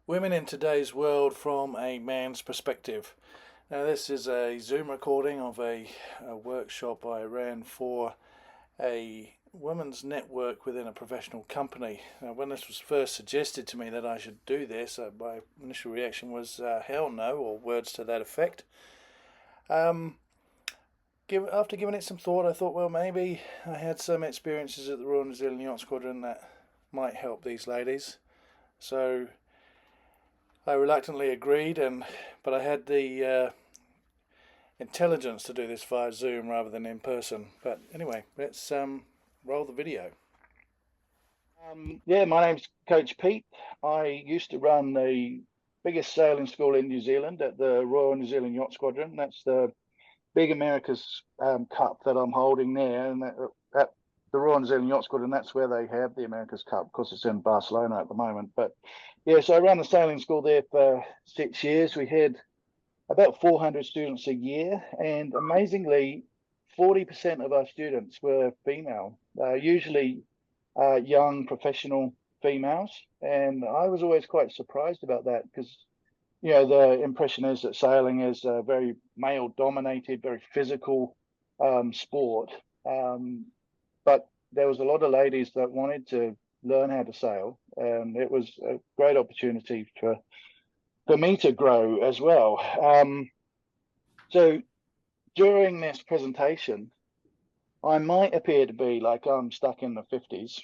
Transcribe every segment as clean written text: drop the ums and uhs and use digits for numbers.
Women in today's world from a man's perspective. Now, this is a Zoom recording of a workshop I ran for a women's network within a professional company. Now, when this was first suggested to me that I should do this, my initial reaction was hell no, or words to that effect. Um, After giving it some thought, I thought, well, maybe I had some experiences at the Royal New Zealand Yacht Squadron that might help these ladies. So I reluctantly agreed, but I had the intelligence to do this via Zoom rather than in person. But anyway, let's roll the video. Yeah, my name's Coach Pete. I used to run the biggest sailing school in New Zealand at the Royal New Zealand Yacht Squadron. That's the Big America's Cup that I'm holding there, and at the Royal New Zealand Yacht Squadron, that's where they have the America's Cup. Of course, it's in Barcelona at the moment. But yeah, so I ran the sailing school there for 6 years. We had about 400 students a year, and amazingly, 40% of our students were female. Usually young professional females. And I was always quite surprised about that because, the impression is that sailing is a very male dominated, very physical sport. But there was a lot of ladies that wanted to learn how to sail. And it was a great opportunity for me to grow as well. So during this presentation, I might appear to be like I'm stuck in the 50s.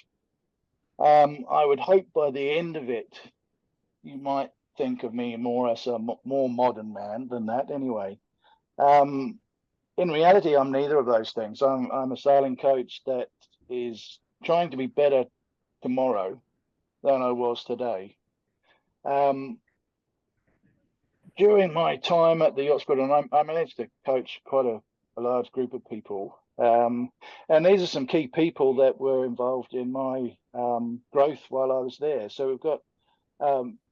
I would hope by the end of it, you might think of me more as a more modern man than that. Anyway, um, in reality, I'm neither of those things. I'm a sailing coach that is trying to be better tomorrow than I was today. Um, During my time at the Yacht Squadron, I managed to coach quite a large group of people. And these are some key people that were involved in my growth while I was there. So we've got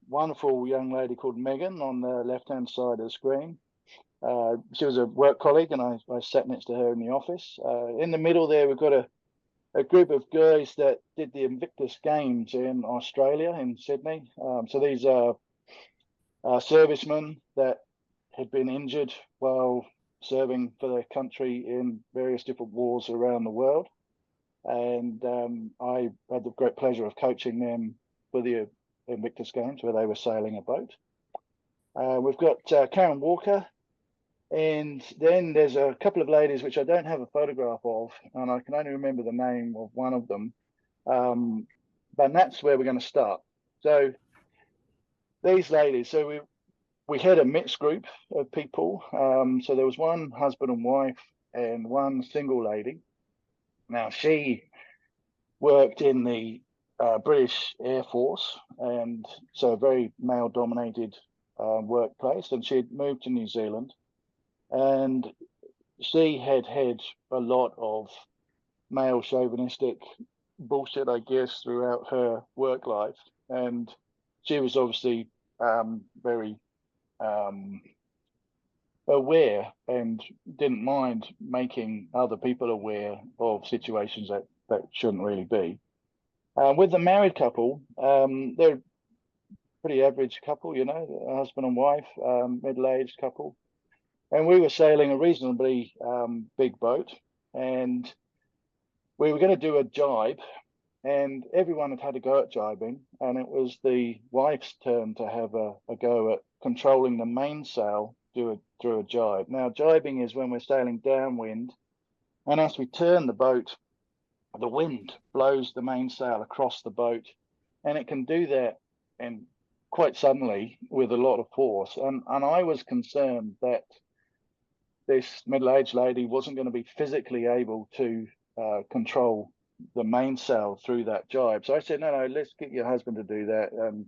wonderful young lady called Megan on the left-hand side of the screen. She was a work colleague, and I sat next to her in the office. In the middle there, we've got a group of guys that did the Invictus Games in Australia, in Sydney. So these are servicemen that had been injured while serving for their country in various different wars around the world. And I had the great pleasure of coaching them for the Invictus Games where they were sailing a boat. We've got Karen Walker, and then there's a couple of ladies which I don't have a photograph of, and I can only remember the name of one of them. But that's where we're going to start. So these ladies, so we had a mixed group of people. So there was one husband and wife and one single lady. Now she worked in the British Air Force, and so a very male dominated workplace. And she'd moved to New Zealand, and she had had a lot of male chauvinistic bullshit, I guess, throughout her work life. And she was obviously very um, aware and didn't mind making other people aware of situations that shouldn't really be. With the married couple, they're a pretty average couple, a husband and wife, middle-aged couple. And we were sailing a reasonably big boat, and we were going to do a jibe, and everyone had had a go at jibing, and it was the wife's turn to have a go at controlling the mainsail through a jibe. Now, jibing is when we're sailing downwind, and as we turn the boat, the wind blows the mainsail across the boat, and it can do that and quite suddenly with a lot of force. And I was concerned that this middle-aged lady wasn't going to be physically able to control the mainsail through that jibe. So I said, no, let's get your husband to do that. And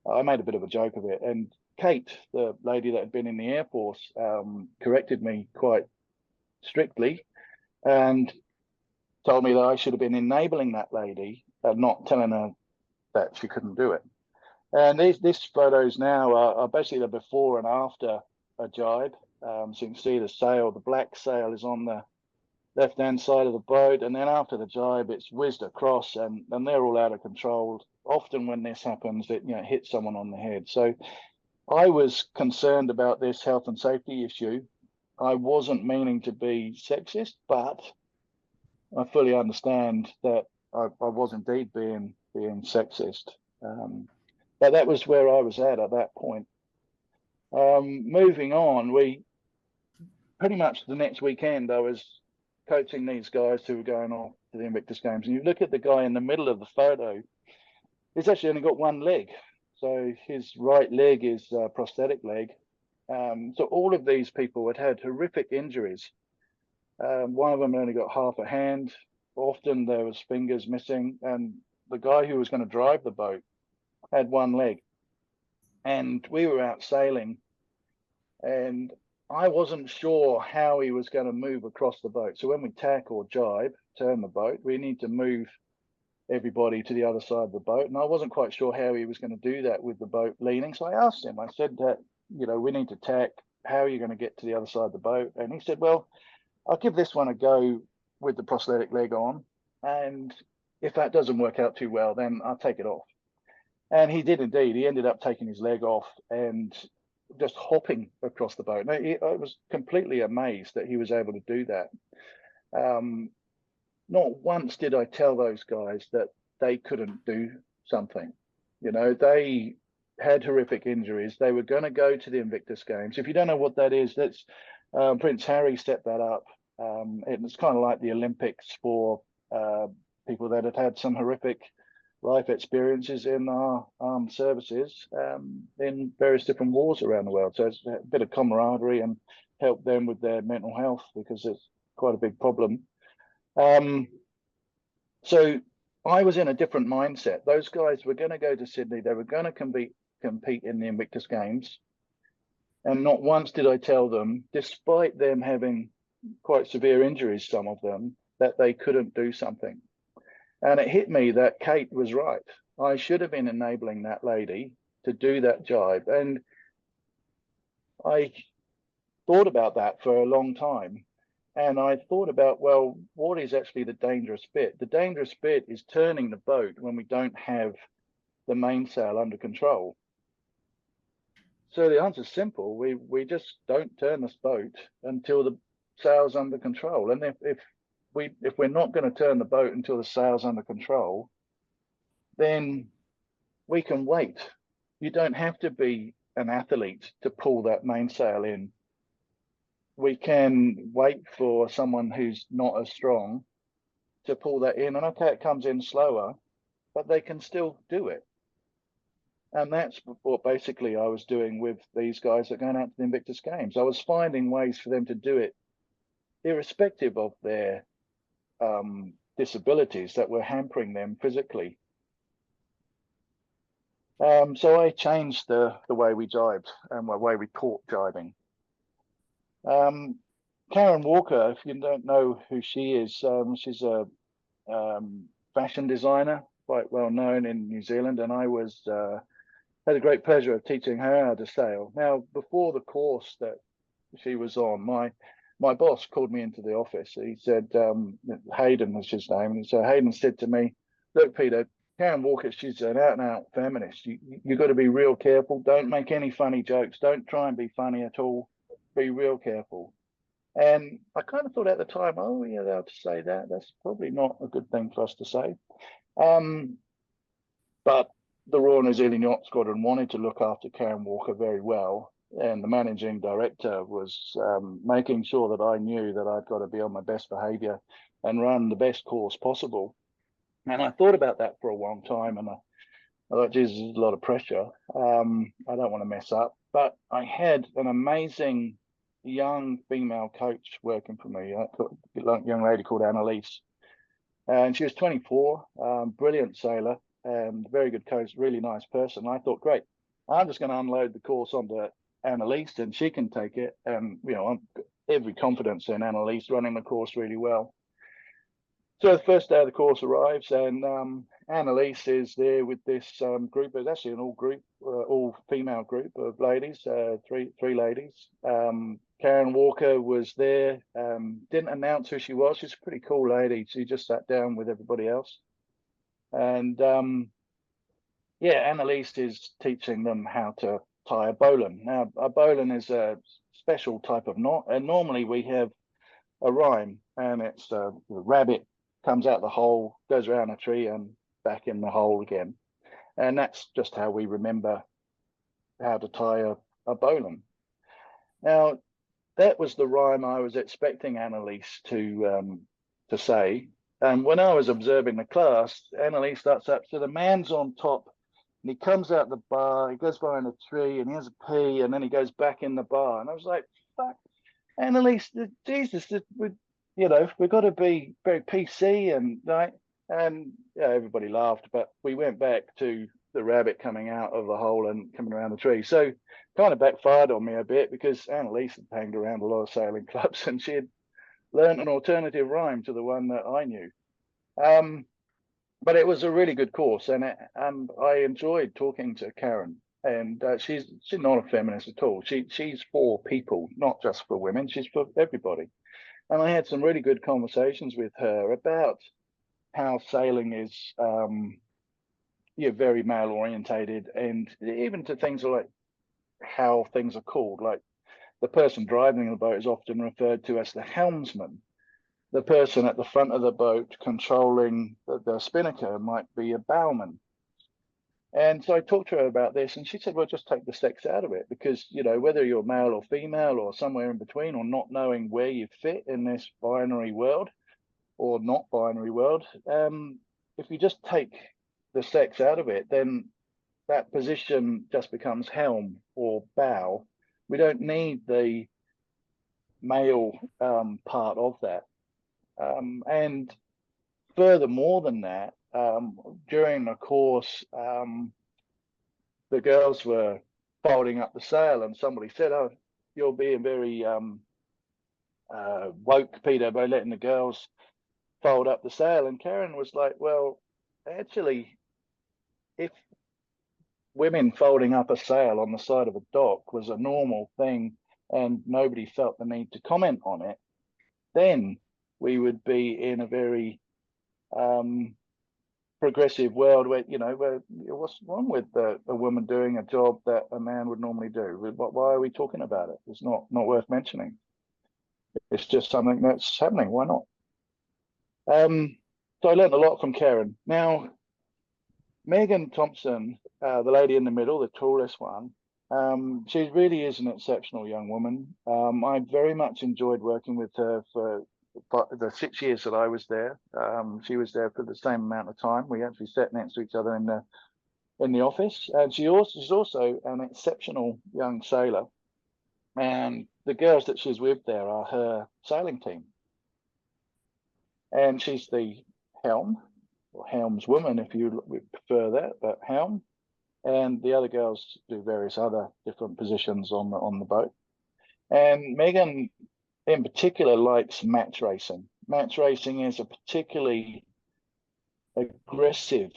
I made a bit of a joke of it. And Kate, the lady that had been in the Air Force, corrected me quite strictly and told me that I should have been enabling that lady and not telling her that she couldn't do it. And these photos now are basically the before and after a jibe. So you can see the sail, the black sail is on left-hand side of the boat, and then after the jibe, it's whizzed across, and they're all out of control. Often when this happens, it hits someone on the head. So I was concerned about this health and safety issue. I wasn't meaning to be sexist, but I fully understand that I was indeed being sexist. But that was where I was at that point. Moving on, we pretty much the next weekend I was coaching these guys who were going off to the Invictus Games, and you look at the guy in the middle of the photo. He's actually only got one leg, so his right leg is a prosthetic leg. So all of these people had horrific injuries. One of them only got half a hand. Often there was fingers missing, and the guy who was going to drive the boat had one leg. And we were out sailing, and I wasn't sure how he was going to move across the boat. So when we tack or jibe, turn the boat, we need to move everybody to the other side of the boat. And I wasn't quite sure how he was going to do that with the boat leaning. So I asked him, I said that, we need to tack. How are you going to get to the other side of the boat? And he said, well, I'll give this one a go with the prosthetic leg on. And if that doesn't work out too well, then I'll take it off. And he did indeed. He ended up taking his leg off and just hopping across the boat. Now, I was completely amazed that he was able to do that. Not once did I tell those guys that they couldn't do something. They had horrific injuries. They were going to go to the Invictus Games. If you don't know what that is, that's Prince Harry set that up. It's kind of like the Olympics for people that had some horrific life experiences in our armed services in various different wars around the world. So it's a bit of camaraderie and help them with their mental health, because it's quite a big problem. So I was in a different mindset. Those guys were going to go to Sydney. They were going to compete in the Invictus Games. And not once did I tell them, despite them having quite severe injuries, some of them, that they couldn't do something. And it hit me that Kate was right. I should have been enabling that lady to do that jibe. And I thought about that for a long time. And I thought about, well, what is actually the dangerous bit? The dangerous bit is turning the boat when we don't have the mainsail under control. So the answer is simple. We just don't turn this boat until the sail's under control. And if we're not going to turn the boat until the sail's under control, then we can wait. You don't have to be an athlete to pull that mainsail in. We can wait for someone who's not as strong to pull that in. And okay, it comes in slower, but they can still do it. And that's what basically I was doing with these guys that are going out to the Invictus Games. I was finding ways for them to do it irrespective of their disabilities that were hampering them physically. So I changed the way we jibed and the way we taught jibing. Karen Walker, if you don't know who she is, she's a fashion designer, quite well known in New Zealand, and I had a great pleasure of teaching her how to sail. Now, before the course that she was on, my boss called me into the office. He said, Hayden was his name, and so Hayden said to me, look, Peter, Karen Walker, she's an out-and-out feminist. You've got to be real careful. Don't make any funny jokes. Don't try and be funny at all. Be real careful. And I kind of thought at the time, oh, you're allowed to say that. That's probably not a good thing for us to say. But the Royal New Zealand Yacht Squadron wanted to look after Karen Walker very well. And the managing director was making sure that I knew that I'd got to be on my best behavior and run the best course possible. And I thought about that for a long time, and I thought, Jesus, there's a lot of pressure. I don't want to mess up. But I had an amazing young female coach working for me, a young lady called Annalise. And she was 24, brilliant sailor and very good coach, really nice person. I thought, great, I'm just going to unload the course onto Annalise and she can take it. And, I've every confidence in Annalise running the course really well. So the first day of the course arrives, and Annalise is there with this group. It's actually an all female group of ladies, three ladies. Karen Walker was there. Didn't announce who she was. She's a pretty cool lady. She just sat down with everybody else. And yeah, Annalise is teaching them how to tie a bowline. Now, a bowline is a special type of knot, and normally we have a rhyme, and it's the rabbit comes out the hole, goes around a tree, and back in the hole again. And that's just how we remember how to tie a bowline. Now, that was the rhyme I was expecting Annalise to say. And when I was observing the class, Annalise starts up. So the man's on top, and he comes out the bar. He goes behind a tree, and he has a pee, and then he goes back in the bar. And I was like, "Fuck, Annalise, Jesus, we've got to be very PC and right." And yeah, everybody laughed, but we went back to the rabbit coming out of the hole and coming around the tree. So kind of backfired on me a bit because Annalise had hanged around a lot of sailing clubs and she had learned an alternative rhyme to the one that I knew. But it was a really good course, and I enjoyed talking to Karen. And she's not a feminist at all. She's for people, not just for women. She's for everybody. And I had some really good conversations with her about how sailing is very male orientated, and even to things like how things are called. Like the person driving the boat is often referred to as the helmsman. The person at the front of the boat controlling the spinnaker might be a bowman. And so I talked to her about this, and she said, well, just take the sex out of it, because, whether you're male or female or somewhere in between, or not knowing where you fit in this binary world or not binary world, if you just take the sex out of it, then that position just becomes helm or bow. We don't need the male part of that. And furthermore than that, during the course, the girls were folding up the sail, and somebody said, "Oh, you're being very woke, Peter, by letting the girls fold up the sail." And Karen was like, "Well, actually, if women folding up a sail on the side of a dock was a normal thing and nobody felt the need to comment on it, then we would be in a very progressive world where, what's wrong with a woman doing a job that a man would normally do? Why are we talking about it? It's not worth mentioning. It's just something that's happening. Why not?" So I learned a lot from Karen. Now, Megan Thompson, the lady in the middle, the tallest one, she really is an exceptional young woman. I very much enjoyed working with her for the 6 years that I was there. She was there for the same amount of time. We actually sat next to each other in the office, and she's also an exceptional young sailor. And the girls that she's with there are her sailing team, and she's the helm, or helmswoman if you prefer that, but helm. And the other girls do various other different positions on the boat. And Megan, in particular, likes match racing. Match racing is a particularly aggressive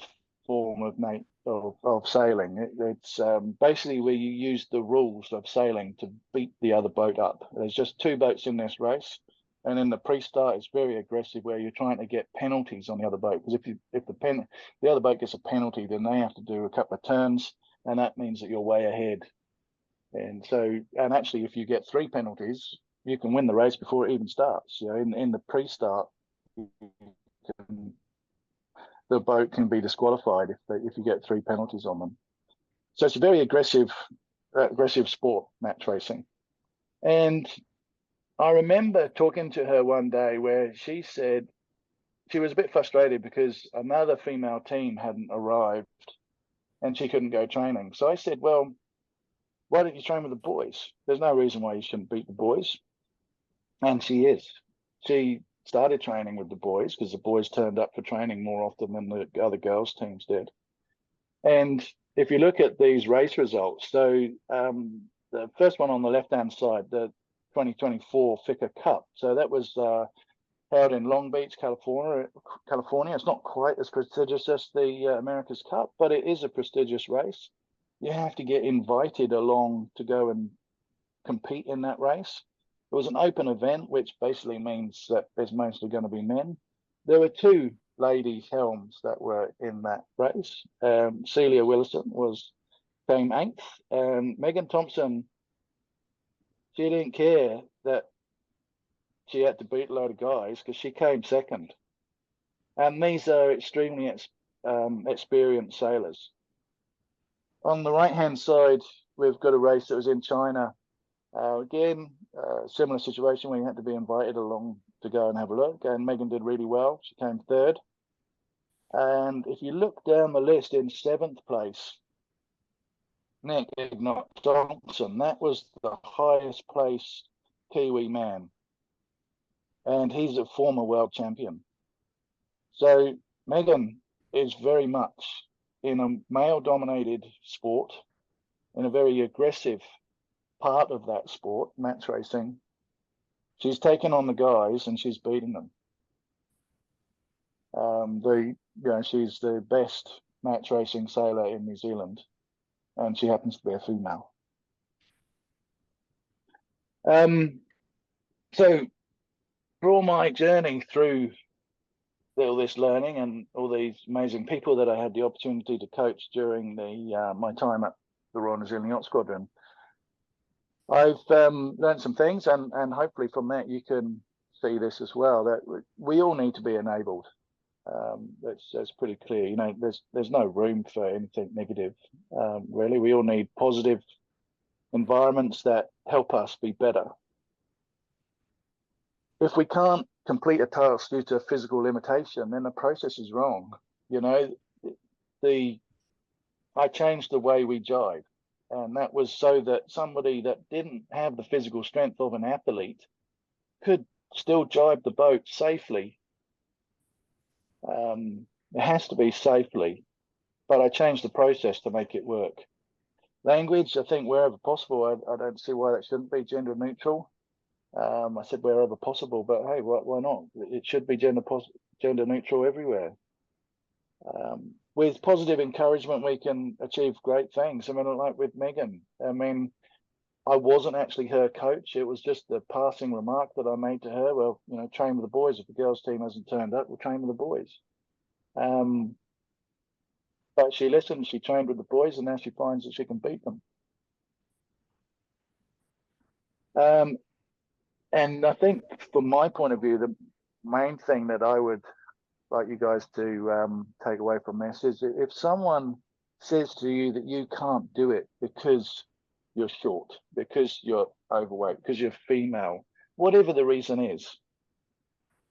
form of sailing. It's basically where you use the rules of sailing to beat the other boat up. There's just two boats in this race, and in the pre-start, it's very aggressive, where you're trying to get penalties on the other boat. Because if the other boat gets a penalty, then they have to do a couple of turns, and that means that you're way ahead. And actually, if you get 3 penalties, you can win the race before it even starts. In the pre-start, the boat can be disqualified if you get 3 penalties on them. So it's a very aggressive sport, match racing. And I remember talking to her one day where she said she was a bit frustrated because another female team hadn't arrived and she couldn't go training. So I said, well, why don't you train with the boys? There's no reason why you shouldn't beat the boys. And she is. She started training with the boys because the boys turned up for training more often than the other girls' teams did. And if you look at these race results, so the first one on the left-hand side, the 2024 FICA Cup. So that was held in Long Beach, California. It's not quite as prestigious as the America's Cup, but it is a prestigious race. You have to get invited along to go and compete in that race. It was an open event, which basically means that there's mostly going to be men. There were two ladies helms that were in that race. Celia Willison came 8th, and Megan Thompson, she didn't care that she had to beat a load of guys because she came 2nd. And these are extremely experienced sailors. On the right-hand side, we've got a race that was in China. Again, similar situation where you had to be invited along to go and have a look. And Megan did really well. She came 3rd. And if you look down the list, in 7th place, Nick Ignat Thompson. That was the highest place Kiwi man. And he's a former world champion. So Megan is very much in a male-dominated sport, in a very aggressive part of that sport, match racing. She's taken on the guys and she's beating them. She's the best match racing sailor in New Zealand, and she happens to be a female. So for all my journey through all this learning and all these amazing people that I had the opportunity to coach during my time at the Royal New Zealand Yacht Squadron, I've learned some things, and hopefully from that you can see this as well, that we all need to be enabled. That's pretty clear. There's no room for anything negative. Really, we all need positive environments that help us be better. If we can't complete a task due to physical limitation, then the process is wrong. I changed the way we jive, and that was so that somebody that didn't have the physical strength of an athlete could still jive the boat safely. It has to be safely, but I changed the process to make it work. Language, I think wherever possible, I don't see why that shouldn't be gender neutral. I said wherever possible, but hey, why not? It should be gender neutral everywhere. With positive encouragement, we can achieve great things. I mean, like with Megan, I wasn't actually her coach. It was just the passing remark that I made to her. Well, train with the boys. If the girls' team hasn't turned up, we'll train with the boys. But she listened, she trained with the boys, and now she finds that she can beat them. And I think from my point of view, the main thing that I would like you guys to take away from this is, if someone says to you that you can't do it because you're short, because you're overweight, because you're female, whatever the reason is,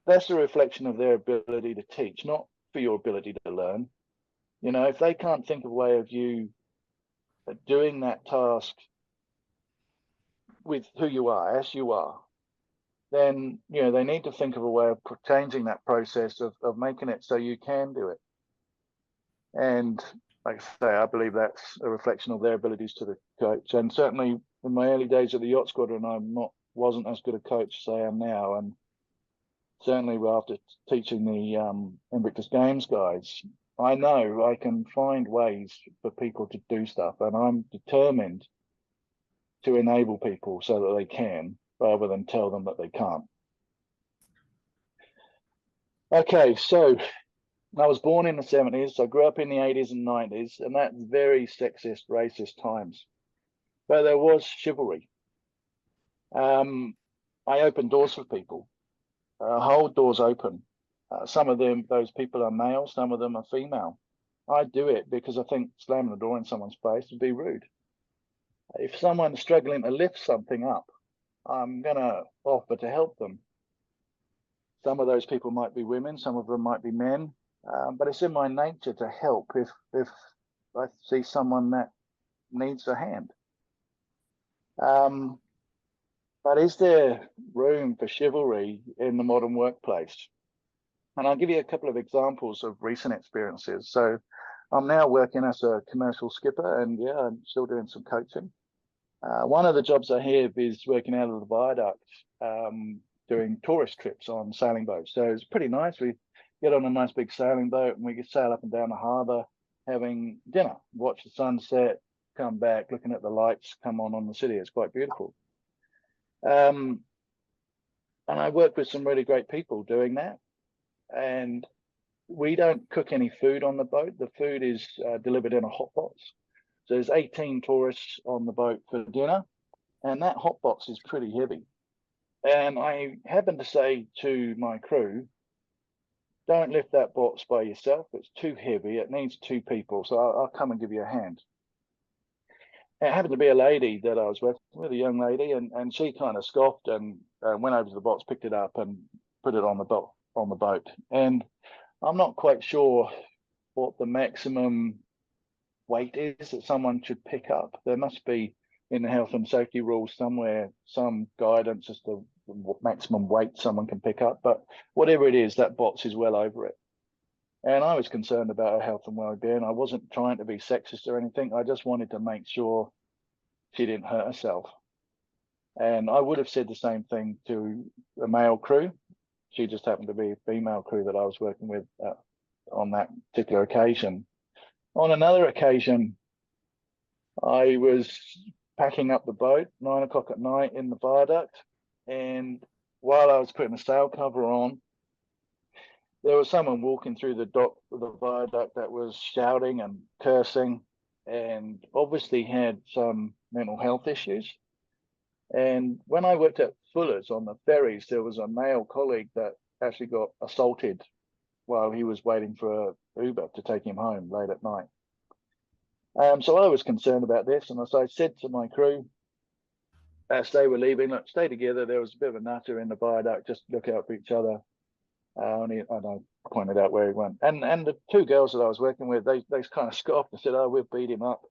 that's a reflection of their ability to teach, not for your ability to learn. If they can't think of a way of you doing that task with who you are, as you are, then they need to think of a way of changing that process of making it so you can do it. And like I say, I believe that's a reflection of their abilities to the coach. And certainly in my early days at the Yacht Squadron, I wasn't as good a coach as I am now. And certainly after teaching the Invictus Games guys, I know I can find ways for people to do stuff, and I'm determined to enable people so that they can, rather than tell them that they can't. Okay, so I was born in the 70s. I grew up in the 80s and 90s, and that's very sexist, racist times. But there was chivalry. I opened doors for people. Hold doors open. Some of those people are male, some of them are female. I do it because I think slamming the door in someone's face would be rude. If someone's struggling to lift something up, I'm going to offer to help them. Some of those people might be women, some of them might be men, but it's in my nature to help if I see someone that needs a hand. But is there room for chivalry in the modern workplace? And I'll give you a couple of examples of recent experiences. So I'm now working as a commercial skipper, and yeah, I'm still doing some coaching. One of the jobs I have is working out of the viaduct, doing tourist trips on sailing boats. So it's pretty nice. We get on a nice big sailing boat and we can sail up and down the harbour, having dinner, watch the sunset, come back, looking at the lights come on the city. It's quite beautiful. And I work with some really great people doing that. And we don't cook any food on the boat. The food is delivered in a hot box. So there's 18 tourists on the boat for dinner, and that hot box is pretty heavy. And I happen to say to my crew, don't lift that box by yourself. It's too heavy. It needs 2 people. So I'll come and give you a hand. It happened to be a lady that I was working with, a young lady, and she kind of scoffed and went over to the box, picked it up, and put it on the boat. And I'm not quite sure what the maximum weight is that someone should pick up. There must be in the health and safety rules somewhere some guidance as to what maximum weight someone can pick up. But whatever it is, that box is well over it. And I was concerned about her health and well-being. I wasn't trying to be sexist or anything. I just wanted to make sure she didn't hurt herself. And I would have said the same thing to a male crew. She just happened to be a female crew that I was working with on that particular occasion. On another occasion, I was packing up the boat, 9 o'clock at night in the viaduct. And while I was putting the sail cover on, there was someone walking through the dock of the viaduct that was shouting and cursing and obviously had some mental health issues. And when I worked at Fuller's on the ferries, there was a male colleague that actually got assaulted while he was waiting for an Uber to take him home late at night. So I was concerned about this, and as I said to my crew, as they were leaving, look, stay together. There was a bit of a nutter in the viaduct, just look out for each other. And I pointed out where he went. And the 2 girls that I was working with, they kind of scoffed and said, "Oh, we'll beat him up."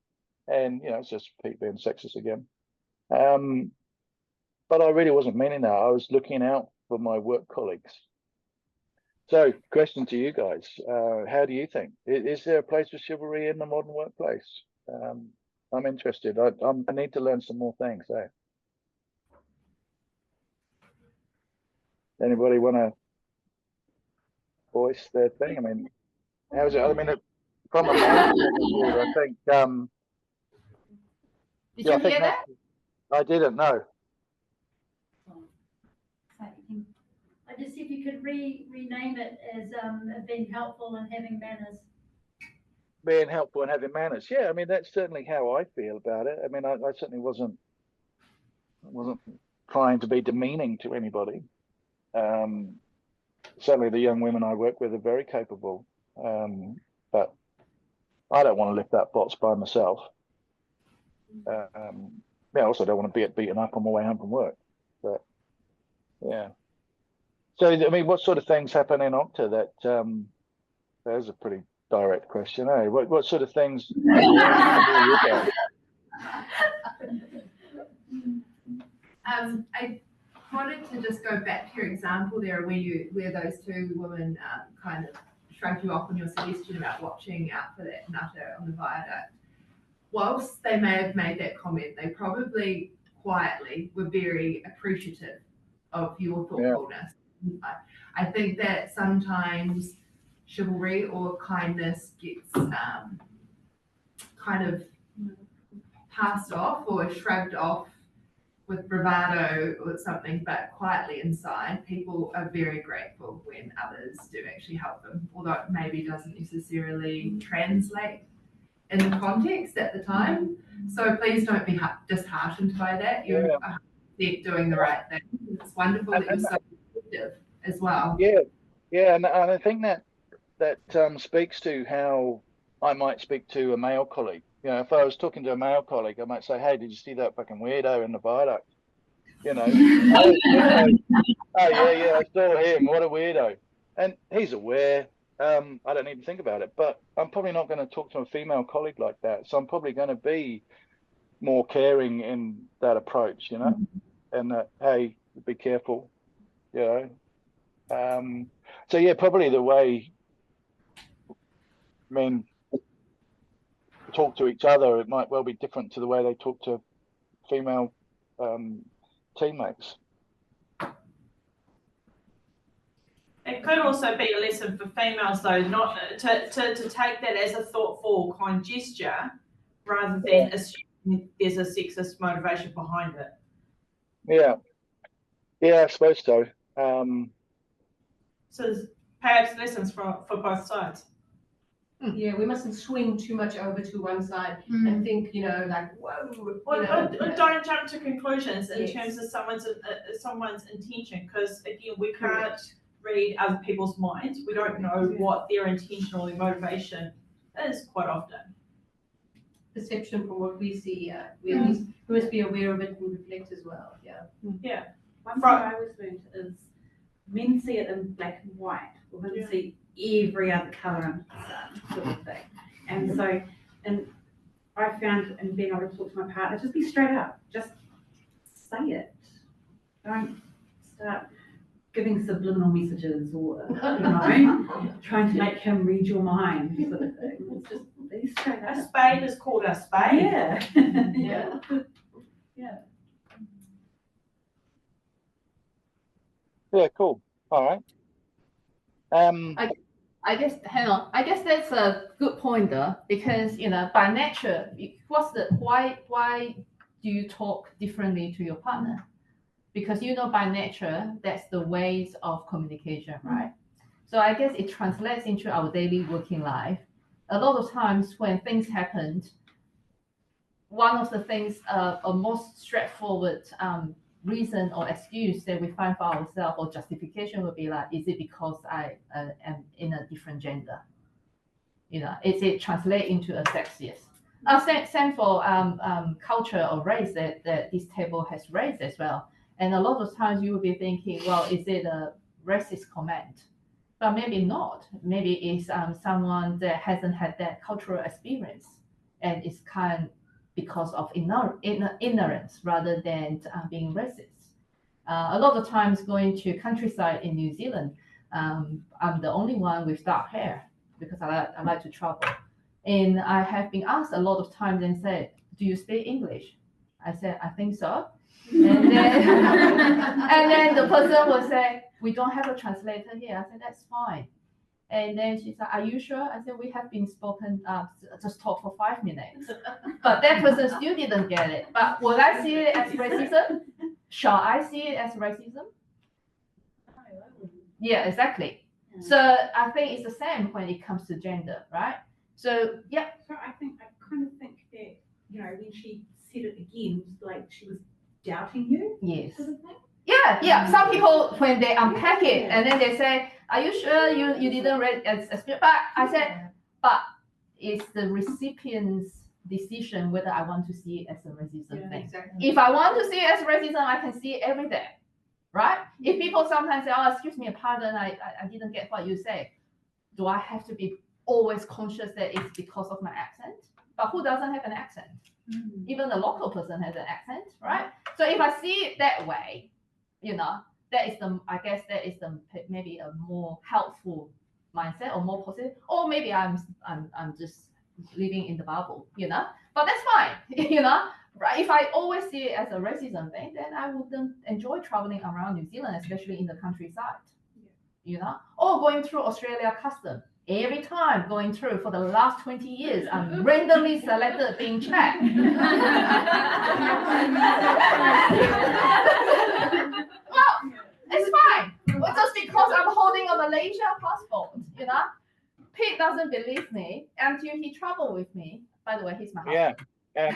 And, it's just Pete being sexist again. But I really wasn't meaning that. I was looking out for my work colleagues. So, question to you guys: how do you think? Is there a place for chivalry in the modern workplace? I'm interested. I need to learn some more things. So, anybody want to voice their thing? I mean, how's it? I mean, from a man's point of view, I think. Did you hear that? I didn't know. I just if you could rename it as being helpful and having manners. Being helpful and having manners. Yeah, I mean that's certainly how I feel about it. I mean, I certainly wasn't trying to be demeaning to anybody. Certainly the young women I work with are very capable, but I don't want to lift that box by myself. I also don't want to be beaten up on my way home from work. But yeah. So I mean, what sort of things happen in Octa that? There's a pretty direct question. Eh? What sort of things? I wanted to just go back to your example there where those 2 women kind of shrugged you off on your suggestion about watching out for that nutter on the viaduct. Whilst they may have made that comment, they probably quietly were very appreciative of your thoughtfulness. Yeah. I think that sometimes chivalry or kindness gets kind of passed off or shrugged off with bravado or something, but quietly inside, people are very grateful when others do actually help them, although it maybe doesn't necessarily translate in the context at the time. So please don't be disheartened by that. You're doing the right thing. It's wonderful that you're so effective as well. Yeah, and I think that speaks to how I might speak to a male colleague. If I was talking to a male colleague, I might say, "Hey, did you see that fucking weirdo in the viaduct?" Oh yeah, I saw him. What a weirdo. And he's aware. I don't need to think about it, but I'm probably not going to talk to a female colleague like that. So I'm probably going to be more caring in that approach, and that, hey, be careful, So yeah, probably the way men talk to each other, it might well be different to the way they talk to female teammates. It could also be a lesson for females, though, not to take that as a thoughtful, kind gesture, rather than assuming there's a sexist motivation behind it. Yeah, I suppose so. So there's perhaps lessons for both sides. Yeah, we mustn't swing too much over to one side and think, like, whoa. Or don't jump to conclusions in Yes. terms of someone's intention, because again, we can't read other people's minds. We don't know what their intention or their motivation is quite often. Perception from what we see, we must be aware of it and reflect as well. Yeah. One thing I always learned is men see it in black and white, women see every other colour under the sun, sort of thing. And so, and I found in being able to talk to my partner, just be straight up, just say it. Don't start giving subliminal messages or, trying to make him read your mind, sort of thing. It's just be straight A up. spade is called a spade. Yeah. Yeah. Yeah. Yeah, cool. All right. I guess, hang on. I guess that's a good point though, because by nature, why do you talk differently to your partner? Because by nature, that's the ways of communication, right? So I guess it translates into our daily working life. A lot of times when things happen, one of the things, a most straightforward reason or excuse that we find for ourselves or justification would be like, is it because I am in a different gender? Is it translate into a sexist? Same for culture or race that this table has raised as well. And a lot of times you will be thinking, well, is it a racist comment? But maybe not. Maybe it's someone that hasn't had that cultural experience and it's because of ignorance rather than being racist. A lot of times going to countryside in New Zealand, I'm the only one with dark hair because I like to travel. And I have been asked a lot of times and said, do you speak English? I said, I think so. And then the person will say, we don't have a translator here. I said, that's fine. And then she said, are you sure? I said, we have been just talk for 5 minutes. But that person still didn't get it. But will I see it as racism? Shall I see it as racism? Yeah, exactly. So I think it's the same when it comes to gender, right? So, yeah. So I kind of think that, when she said it again, like she was doubting you. Yes. Sort of thing. Yeah. Some people, when they unpack it and then they say, are you sure you didn't read as but I said, but it's the recipient's decision whether I want to see it as a racism thing. Exactly. If I want to see it as racism, I can see it every day, right? If people sometimes say, oh, excuse me, pardon, I didn't get what you said. Do I have to be always conscious that it's because of my accent? But who doesn't have an accent? Even the local person has an accent, right? So if I see it that way, I guess that is the maybe a more helpful mindset or more positive, or maybe I'm just living in the bubble, But that's fine, right? If I always see it as a racism thing, then I wouldn't enjoy traveling around New Zealand, especially in the countryside, or going through Australia custom. Every time going through for the last 20 years, I'm randomly selected being checked. Well, it's fine. Well, just because I'm holding a Malaysia passport, Pete doesn't believe me until he traveled with me. By the way, he's my husband. Yeah.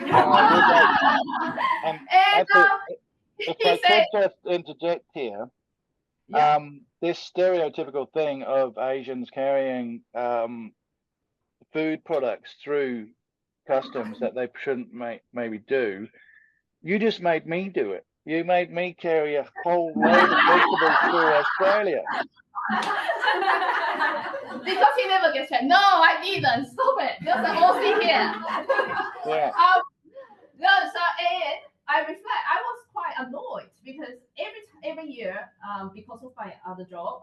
And And if he I said, could just interject here, yeah. This stereotypical thing of Asians carrying food products through customs that they shouldn't maybe do, you just made me do it. You made me carry a whole load of vegetables through Australia. Because he never gets checked. No, I didn't. Stop it. There's an OC here. Yeah. No, so and I reflect. I was quite annoyed because every year, because of my other job,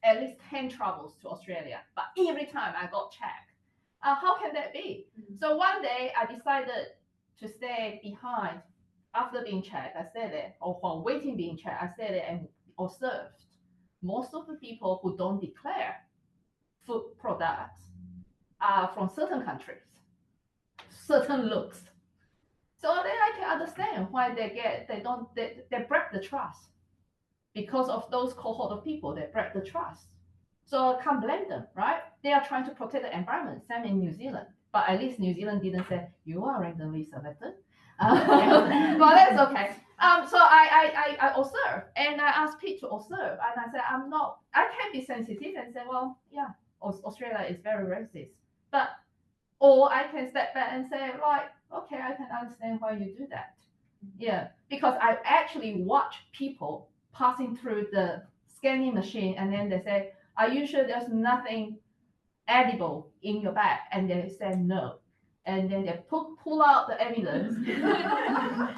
at least 10 travels to Australia. But every time I got checked. How can that be? So one day I decided to stay behind. After being checked, I stayed there, or while waiting being checked, I stayed there and observed most of the people who don't declare food products are from certain countries, certain looks. So then I can understand why they break the trust. because of those cohort of people that break the trust. So I can't blame them, right? They are trying to protect the environment, same in New Zealand. But at least New Zealand didn't say, you are randomly selected. But that's okay. So I observe, and I asked Pete to observe, and I said, I can be sensitive and say, well, yeah, Australia is very racist. But, or I can step back and say, like, okay, I can understand why you do that. Yeah, because I actually watch people passing through the scanning machine, and then they say, are you sure there's nothing edible in your bag? And they say no. And then they pull out the evidence.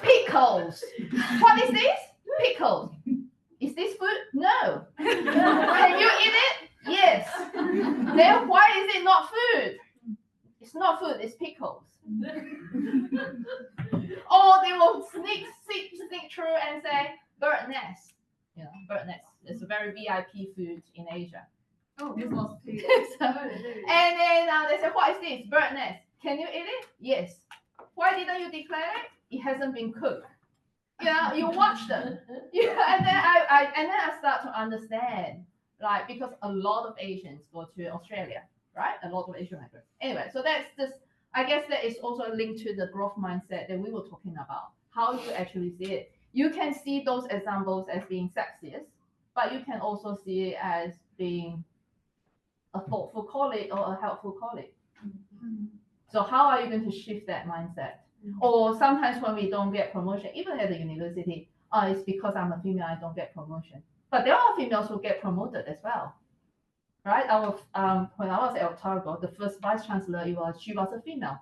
Pickles. What is this? Pickles. Is this food? No. Can you eat it? Yes. Then why is it not food? It's not food, it's pickles. Or they will sneak through and say bird nest. You know, bird nest. It's a very VIP food in Asia. Oh, there's lots of people. And then they say, what is this? Bird nest. Can you eat it? Yes. Why didn't you declare it? It hasn't been cooked. You know, you watch them. Yeah, and then I start to understand, like, because a lot of Asians go to Australia, right? A lot of Asian migrants. Anyway, so that's just, I guess that is also linked to the growth mindset that we were talking about. How you actually see it. You can see those examples as being sexist, but you can also see it as being a thoughtful colleague or a helpful colleague. So how are you going to shift that mindset? Or sometimes when we don't get promotion, even at the university, it's because I'm a female, I don't get promotion. But there are females who get promoted as well, right? When I was at Otago, the first vice chancellor, she was a female.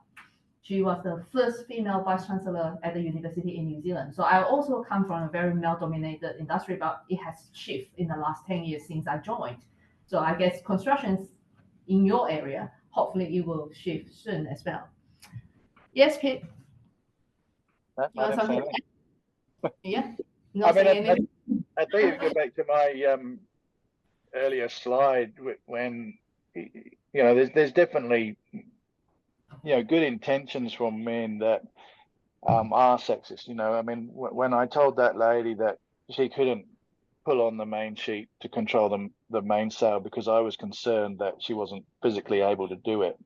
She was the first female vice chancellor at the university in New Zealand. So I also come from a very male-dominated industry, but it has shifted in the last 10 years since I joined. So I guess constructions in your area, hopefully it will shift soon as well. Yes, Pete? You want something? Yeah? I think if you go back to my earlier slide when, you know, there's definitely, you know, good intentions from men that are sexist. You know, I mean, when I told that lady that she couldn't pull on the main sheet to control the mainsail because I was concerned that she wasn't physically able to do it.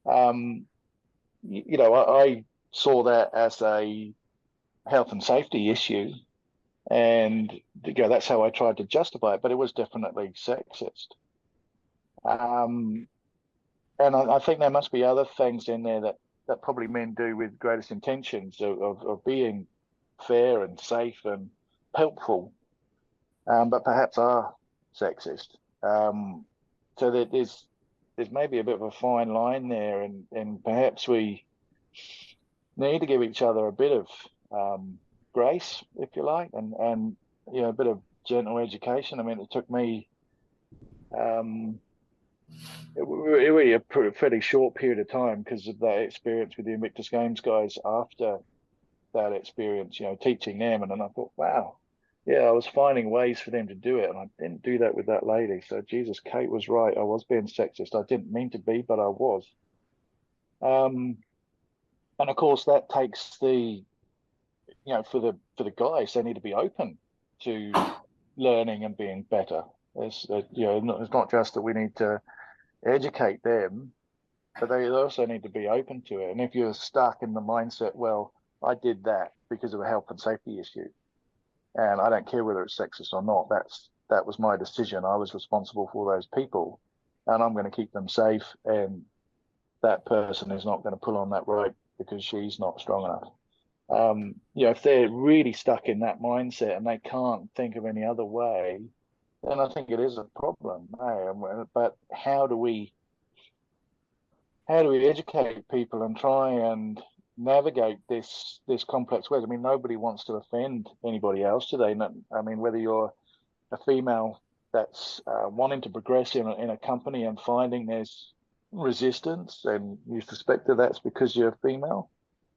You know, I saw that as a health and safety issue, and you know, that's how I tried to justify it, but it was definitely sexist. And I think there must be other things in there that probably men do with greatest intentions of being fair and safe and helpful, but perhaps are sexist. So that there's maybe a bit of a fine line there, and perhaps we need to give each other a bit of grace, if you like, and you know, a bit of gentle education. I mean, it took me really a fairly short period of time because of that experience with the Invictus Games guys. After that experience, you know, teaching them, and then I thought, wow, yeah, I was finding ways for them to do it, and I didn't do that with that lady. So Jesus, Kate was right. I was being sexist. I didn't mean to be, but I was. And of course, that takes the, you know, for the guys, they need to be open to learning and being better. It's you know, it's not just that we need to educate them, but they also need to be open to it. And if you're stuck in the mindset, well, I did that because of a health and safety issue, and I don't care whether it's sexist or not. That was my decision. I was responsible for those people, and I'm going to keep them safe. And that person is not going to pull on that rope because she's not strong enough. You know, if they're really stuck in that mindset and they can't think of any other way, then I think it is a problem. But how do we educate people and try and navigate this complex way? I mean, nobody wants to offend anybody else today. I mean, whether you're a female that's wanting to progress in a company and finding there's resistance, and you suspect that that's because you're female.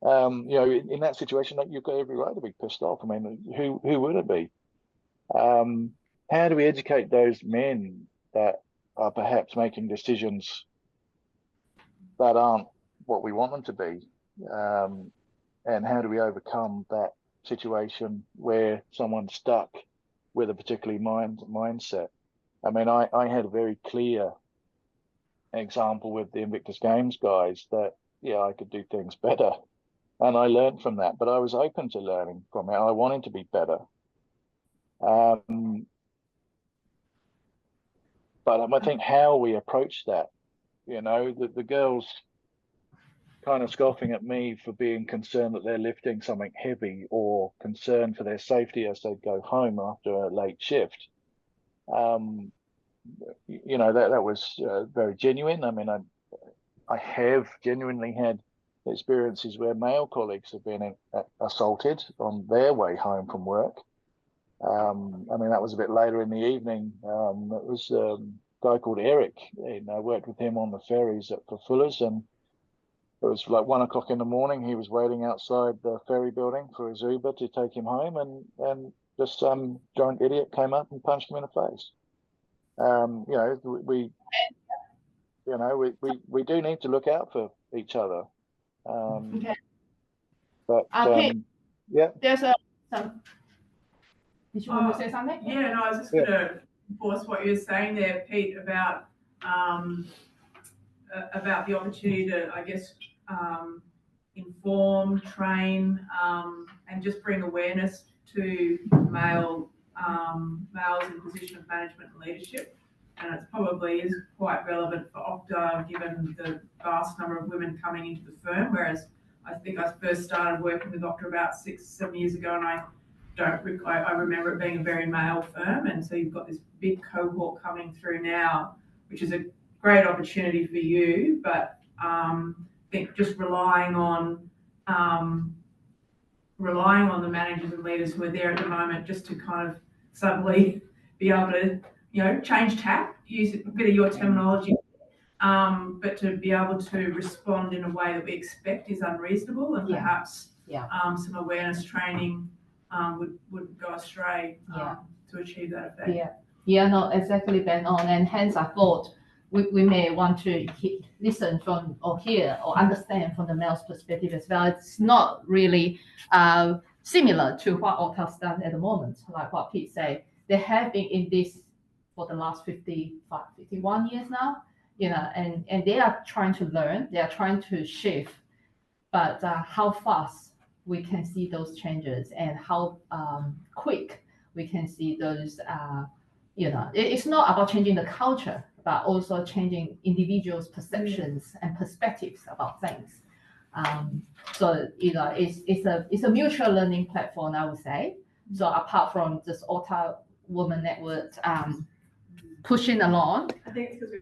You know, in that situation, you've got every right to be pissed off. I mean, who would it be? How do we educate those men that are perhaps making decisions that aren't what we want them to be? And how do we overcome that situation where someone's stuck with a particular mindset. I mean, I had a very clear example with the Invictus Games guys that, yeah, I could do things better. And I learned from that, but I was open to learning from it. I wanted to be better. But I think how we approach that, you know, the girls kind of scoffing at me for being concerned that they're lifting something heavy or concerned for their safety as they go home after a late shift. You know, that was very genuine. I mean, I have genuinely had experiences where male colleagues have been assaulted on their way home from work. I mean, that was a bit later in the evening. It was a guy called Eric, and I worked with him on the ferries for Fuller's, and it was like 1 o'clock in the morning. He was waiting outside the ferry building for his Uber to take him home, and just some drunk idiot came up and punched him in the face. You know, we do need to look out for each other. Okay. But Okay. yeah. There's some. Did you want to say something? Yeah, no, I was just going to enforce what you were saying there, Pete, about the opportunity to, I guess, inform, train, and just bring awareness to males in position of management and leadership. And it probably is quite relevant for Opta, given the vast number of women coming into the firm, whereas I think I first started working with Opta about 6-7 years ago, and I remember it being a very male firm, and so you've got this big cohort coming through now, which is a great opportunity for you, but I think just relying on the managers and leaders who are there at the moment just to kind of suddenly be able to, you know, change tack, use a bit of your terminology, but to be able to respond in a way that we expect is unreasonable, and perhaps some awareness training would go astray to achieve that effect. Yeah, no, exactly, bang on. And hence I thought we may want to listen from or hear or understand from the male's perspective as well. It's not really similar to what Opta's done at the moment, like what Pete said. They have been in this for the last 51 years now, you know, and they are trying to learn, they are trying to shift, but how fast we can see those changes and how quick we can see those, you know, it's not about changing the culture, but also changing individuals' perceptions and perspectives about things. So, you know, it's a mutual learning platform, I would say. So apart from just Opta Women Network pushing along. I think it's because